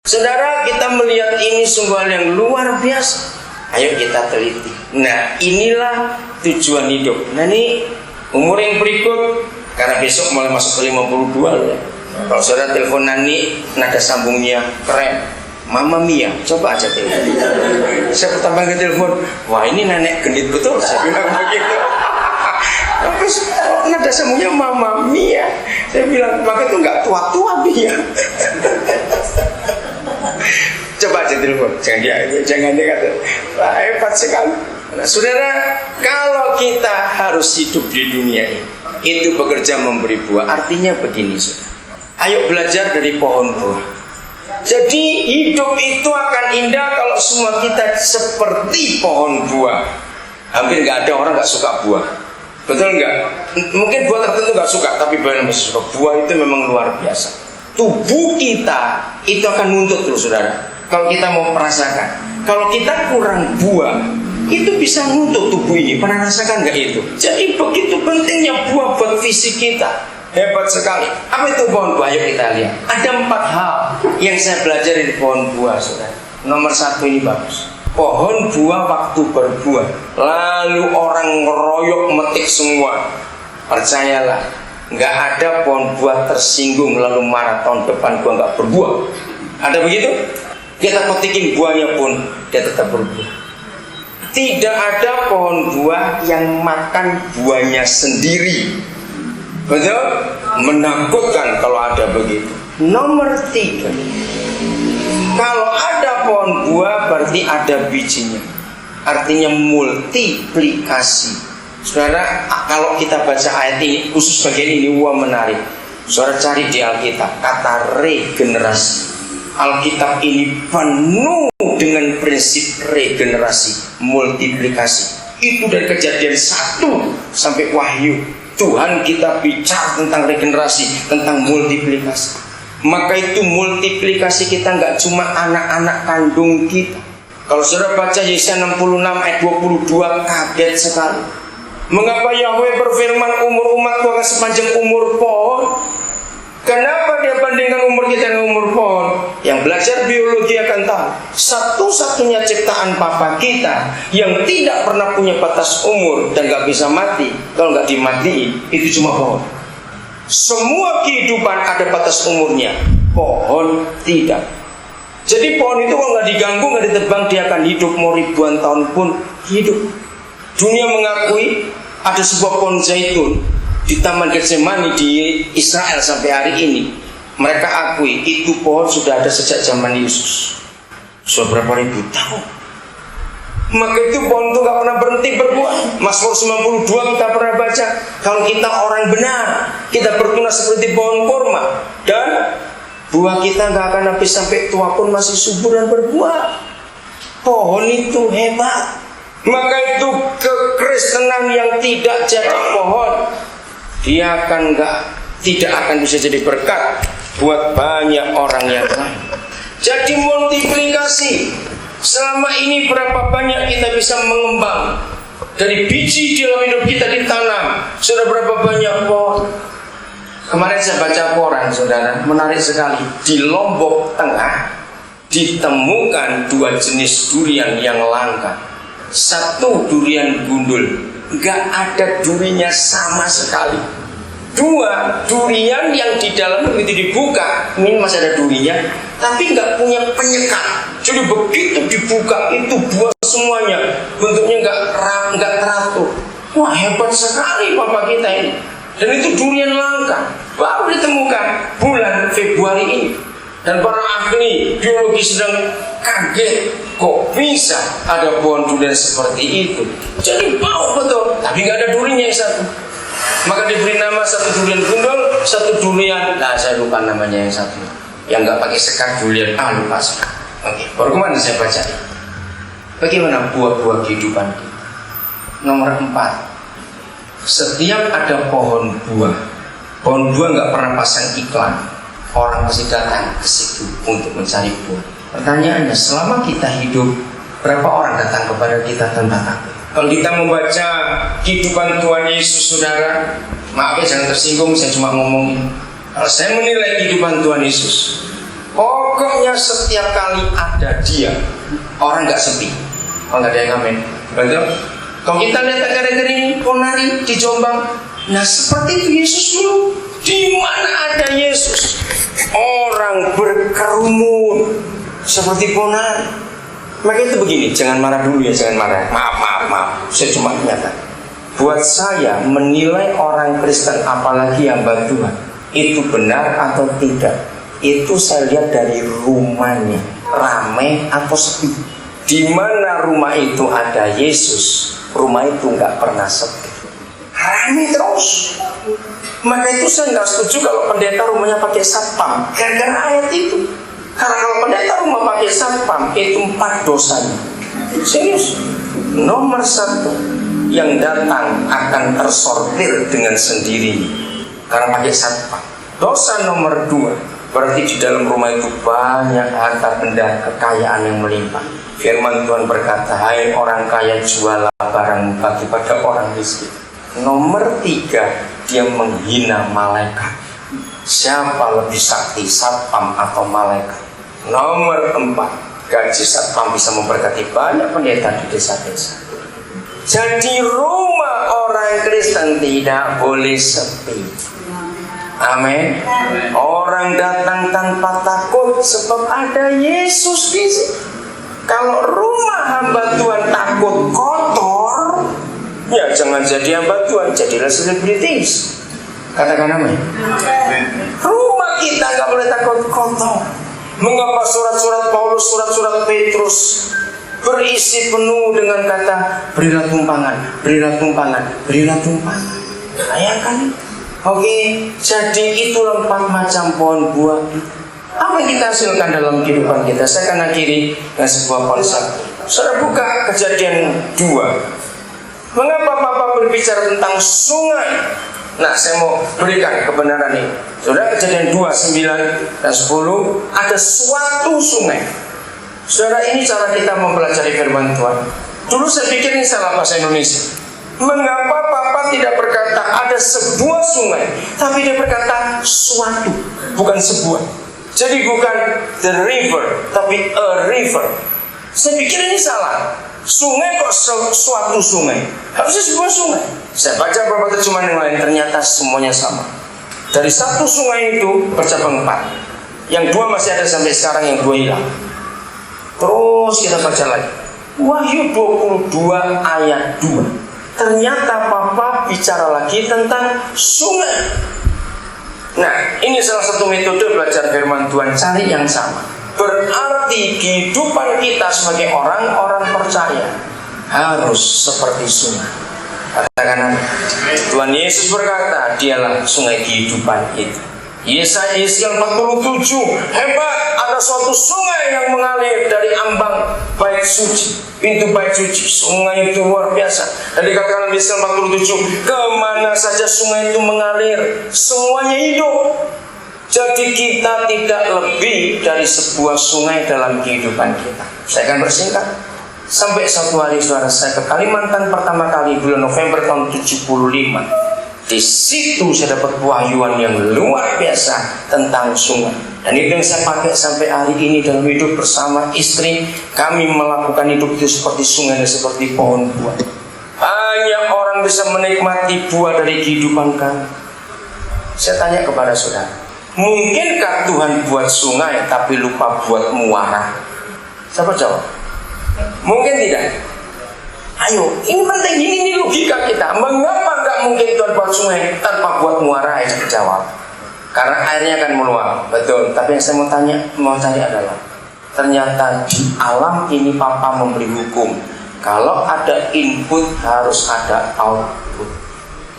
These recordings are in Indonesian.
Saudara, kita melihat ini sungguh hal yang luar biasa. Ayo kita teliti. Nah, inilah tujuan hidup. Nah, ini umur yang berikut, karena besok mulai masuk ke 52 ya. Kalau saudara telepon Nani, nada sambungnya keren, Mama Mia, coba aja telepon. Saya pertama kali telepon, wah ini nenek gendit betul, saya bilang begitu. Terus nada sambungnya Mama Mia, saya bilang, maka itu nggak tua-tua Mia. Coba aja telepon, jangan dia kata, wah hebat sekali. Nah, saudara, kalau kita harus hidup di dunia ini, itu bekerja memberi buah. Artinya begini, saudara. Ayo belajar dari pohon buah. Jadi hidup itu akan indah kalau semua kita seperti pohon buah. Hampir nggak ada orang nggak suka buah, betul nggak? Mungkin buah tertentu nggak suka, tapi banyak yang masih suka. Buah itu memang luar biasa. Tubuh kita itu akan nuntut terus, saudara. Kalau kita mau merasakan, kalau kita kurang buah, itu bisa nuntut tubuh ini. Pernah rasakan nggak itu? Jadi begitu pentingnya buah buat fisik kita. Hebat sekali. Apa itu pohon buah? Ayo kita lihat. Ada 4 hal yang saya belajar dari pohon buah, saudara. Nomor 1 ini bagus. Pohon buah waktu berbuah, lalu orang ngeroyok metik semua. Percayalah, nggak ada pohon buah tersinggung lalu marah tahun depan gua nggak berbuah. Ada begitu? Kita petikin buahnya pun dia tetap berbuah. Tidak ada pohon buah yang makan buahnya sendiri. Betul? Menakutkan kalau ada begitu. Nomor 3, kalau ada pohon buah berarti ada bijinya. Artinya multiplikasi. Saudara, kalau kita baca ayat ini, khusus bagian ini, wah menarik. Saudara cari di Alkitab kata regenerasi. Alkitab ini penuh dengan prinsip regenerasi, multiplikasi. Itu dari Kejadian 1 sampai Wahyu. Tuhan kita bicara tentang regenerasi, tentang multiplikasi. Maka itu multiplikasi kita nggak cuma anak-anak kandung kita. Kalau saudara baca Yesaya 66 ayat 22, kaget sekali. Mengapa Yahweh berfirman umur umatku akan sepanjang umur pohon? Kenapa dia bandingkan umur kita dengan umur pohon? Yang belajar biologi akan tahu, satu-satunya ciptaan Papa kita yang tidak pernah punya batas umur dan gak bisa mati, kalau gak dimatiin, itu cuma pohon. Semua kehidupan ada batas umurnya, pohon tidak. Jadi pohon itu kalau gak diganggu, gak ditebang, dia akan hidup mau ribuan tahun pun hidup. Dunia mengakui ada sebuah pohon zaitun di Taman Getsemani di Israel sampai hari ini. Mereka akui itu pohon sudah ada sejak zaman Yesus, sudah berapa ribu tahun. Maka itu pohon itu gak pernah berhenti berbuah. Mazmur 92 kita pernah baca, kalau kita orang benar, kita bertunas seperti pohon kurma, dan buah kita gak akan habis sampai tua pun masih subur dan berbuah. Pohon itu hebat. Maka itu kekristenan yang tidak jadi pohon, dia tidak akan bisa jadi berkat buat banyak orang yang lain. Jadi multiplikasi. Selama ini berapa banyak kita bisa mengembang dari biji dalam hidup kita ditanam. Sudah berapa banyak pohon. Kemarin saya baca koran, saudara, menarik sekali. Di Lombok Tengah ditemukan 2 jenis durian yang langka. Satu durian gundul, gak ada durinya sama sekali. 2 durian yang di dalam begitu dibuka, ini masih ada durinya, tapi nggak punya penyekat. Jadi begitu dibuka itu buah semuanya, bentuknya nggak teratur. Wah hebat sekali Bapak kita ini. Dan itu durian langka, baru ditemukan bulan Februari ini. Dan para ahli biologi sedang kaget, kok bisa ada pohon durian seperti itu. Jadi bau betul, tapi nggak ada durinya yang satu. Maka diberi nama satu durian gundul, satu durian, nah saya lupa namanya yang satu, yang nggak pakai sekat durian, lupa sekat. Oke, baru kemarin saya baca. Bagaimana buah-buah kehidupan kita? Nomor 4, setiap ada pohon buah nggak pernah pasang iklan. Orang pasti datang ke situ untuk mencari buah. Pertanyaannya, selama kita hidup, berapa orang datang kepada kita tentang apa? Kalau kita membaca kehidupan Tuhan Yesus, saudara, maaf ya jangan tersinggung, saya cuma ngomongin. Kalau saya menilai kehidupan Tuhan Yesus, Pokoknya setiap kali ada dia, orang nggak sepi. Oh, nggak ada yang ngamen. Betul? Kalau kita lihat akhir-akhir ini Ponari di Jombang, nah seperti itu Yesus dulu. Di mana ada Yesus, orang berkerumun seperti Ponari. Maka itu begini, jangan marah dulu ya, jangan marah. Maaf. Saya cuma ingatkan. Buat saya menilai orang Kristen apalagi hamba Tuhan itu benar atau tidak, itu saya lihat dari rumahnya, ramai atau sepi. Di mana rumah itu ada Yesus, rumah itu nggak pernah sepi, ramai terus. Maka itu saya nggak setuju kalau pendeta rumahnya pakai satpam, gara-gara ayat itu. Karena kalau pendeta rumah pakai satpam itu 4 dosanya. Serius. Nomor 1, yang datang akan tersortir dengan sendirinya karena pakai satpam. Dosa nomor 2, berarti di dalam rumah itu banyak harta benda kekayaan yang melimpah. Firman Tuhan berkata, hai orang kaya, jualah barang bagi pada orang miskin. Nomor 3, dia menghina malaikat. Siapa lebih sakti, satpam atau malaikat? Nomor 4, gaji satpam bisa memberkati banyak pendeta di desa-desa. Jadi rumah orang Kristen tidak boleh sepi. Amin. Orang datang tanpa takut sebab ada Yesus di sini. Kalau rumah hamba Tuhan takut kotor, ya jangan jadi hamba Tuhan, jadilah selebritis. Katakan amin. Rumah kita nggak boleh takut kotor. Mengapa surat-surat Paulus, surat-surat Petrus berisi penuh dengan kata berilah tumpangan, berilah tumpangan, berilah tumpangan. Bayangkan. Oke, jadi itulah 4 macam pohon buah. Apa yang kita hasilkan dalam kehidupan kita? Saya akan akhiri dengan sebuah konsep. Saudara buka Kejadian 2. Mengapa Papa berbicara tentang sungai? Nah, saya mau berikan kebenaran ini. Saudara, Kejadian 2, 9 dan 10, ada suatu sungai. Saudara, ini cara kita mempelajari firman Tuhan. Dulu saya pikir ini salah bahasa Indonesia. Mengapa Papa tidak berkata ada sebuah sungai, tapi dia berkata suatu, bukan sebuah. Jadi bukan the river, tapi a river. Saya pikir ini salah. Sungai kok suatu sungai? Harusnya sebuah sungai. Saya baca beberapa terjemahan yang lain, ternyata semuanya sama. Dari satu sungai itu bercabang 4. Yang 2 masih ada sampai sekarang, yang 2 hilang. Terus kita baca lagi. Wahyu 22 ayat 2. Ternyata Papa bicara lagi tentang sungai. Nah, ini salah satu metode belajar firman Tuhan, cari yang sama. Berarti kehidupan kita sebagai orang-orang percaya harus seperti sungai. Katakan, Tuhan Yesus berkata, dialah sungai kehidupan itu. Yesaya 47, hebat, ada suatu sungai yang mengalir dari ambang bait suci, pintu bait suci. Sungai itu luar biasa. Dan dikatakan di Yesaya 47, kemana saja sungai itu mengalir, semuanya hidup. Jadi kita tidak lebih dari sebuah sungai dalam kehidupan kita. Saya akan bersingkat. Sampai satu hari saudara, saya ke Kalimantan pertama kali bulan November tahun 75. Di situ saya dapat pewahyuan yang luar biasa tentang sungai. Dan itu yang saya pakai sampai hari ini dalam hidup bersama istri. Kami melakukan hidup itu seperti sungai dan seperti pohon buah. Banyak orang bisa menikmati buah dari kehidupan kami. Saya tanya kepada saudara, mungkinkah Tuhan buat sungai tapi lupa buat muara? Siapa jawab? Mungkin tidak. Ayo, ini penting, ini logika kita. Mengapa nggak mungkin Tuhan buat sungai tanpa buat muara? Ayo jawab. Karena airnya akan meluap, betul. Tapi yang saya mau cari adalah, ternyata di alam ini Papa memberi hukum. Kalau ada input harus ada output.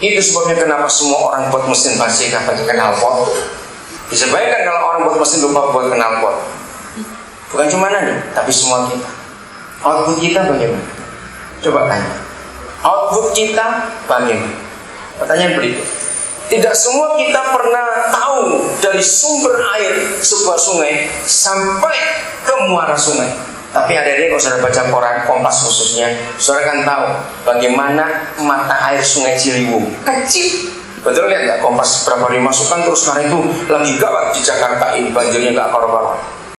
Itu sebabnya kenapa semua orang buat mesin basi pakai knalpot. Bisa bayangkan kalau orang buat mesin lupa buat knalpot. Bukan cuma Nani, tapi semua kita. Output kita bagaimana? Coba tanya, output kita bagaimana? Pertanyaan berikut. Tidak semua kita pernah tahu dari sumber air sebuah sungai sampai ke muara sungai. Tapi hari-hari kalau saudara baca koran Kompas khususnya, saudara kan tahu bagaimana mata air sungai Ciliwung kecil. Betul lihat nggak Kompas berapa dimasukkan terus sekarang itu lagi gawat di Jakarta ini banjirnya nggak karu-karuan.